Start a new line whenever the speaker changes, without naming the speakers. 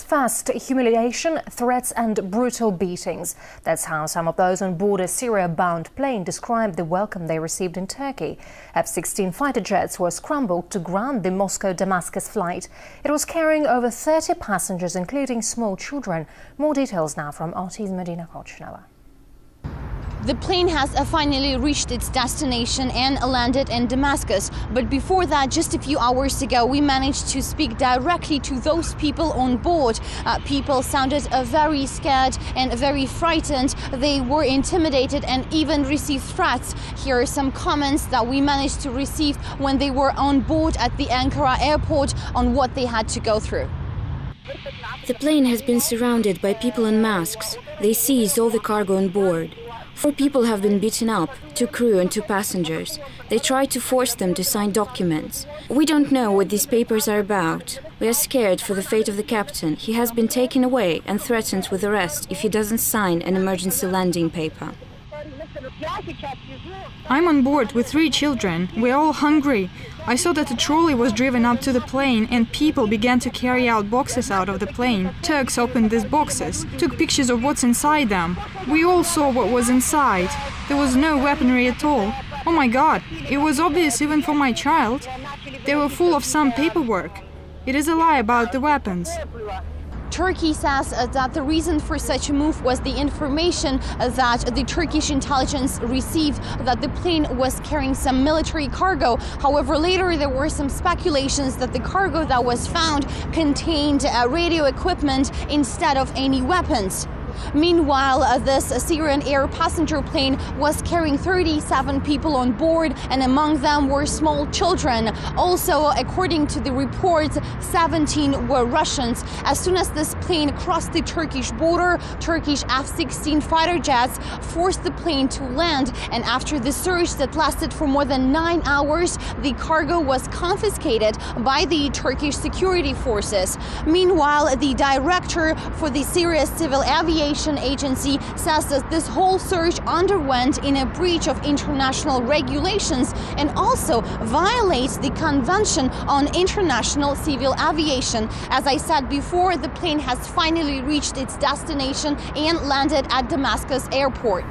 First, humiliation, threats and brutal beatings. That's how some of those on board a Syria-bound plane described the welcome they received in Turkey. F-16 fighter jets were scrambled to ground the Moscow-Damascus flight. It was carrying over 30 passengers, including small children. More details now from RT's Medina Kochnova.
The plane has finally reached its destination and landed in Damascus. But before that, just a few hours ago, we managed to speak directly to those people on board. People sounded very scared and very frightened. They were intimidated and even received threats. Here are some comments that we managed to receive when they were on board at the Ankara airport on what they had to go through.
The plane has been surrounded by people in masks. They seized all the cargo on board. 4 people have been beaten up, 2 crew and 2 passengers. They tried to force them to sign documents. We don't know what these papers are about. We are scared for the fate of the captain. He has been taken away and threatened with arrest if he doesn't sign an emergency landing paper.
I'm on board with 3 children. We're all hungry. I saw that a trolley was driven up to the plane and people began to carry out boxes out of the plane. Turks opened these boxes, took pictures of what's inside them. We all saw what was inside. There was no weaponry at all. Oh my God, it was obvious even for my child. They were full of some paperwork. It is a lie about the weapons.
Turkey says that the reason for such a move was the information that the Turkish intelligence received that the plane was carrying some military cargo. However, later there were some speculations that the cargo that was found contained radio equipment instead of any weapons. Meanwhile, this Syrian Air passenger plane was carrying 37 people on board, and among them were small children. Also, according to the reports, 17 were Russians. As soon as this plane crossed the Turkish border, Turkish F-16 fighter jets forced the plane to land, and after the search that lasted for more than 9 hours, the cargo was confiscated by the Turkish security forces. Meanwhile, the director for the Syria Civil Aviation Agency says that this whole search underwent in a breach of international regulations and also violates the Convention on International Civil Aviation. As I said before, the plane has finally reached its destination and landed at Damascus airport.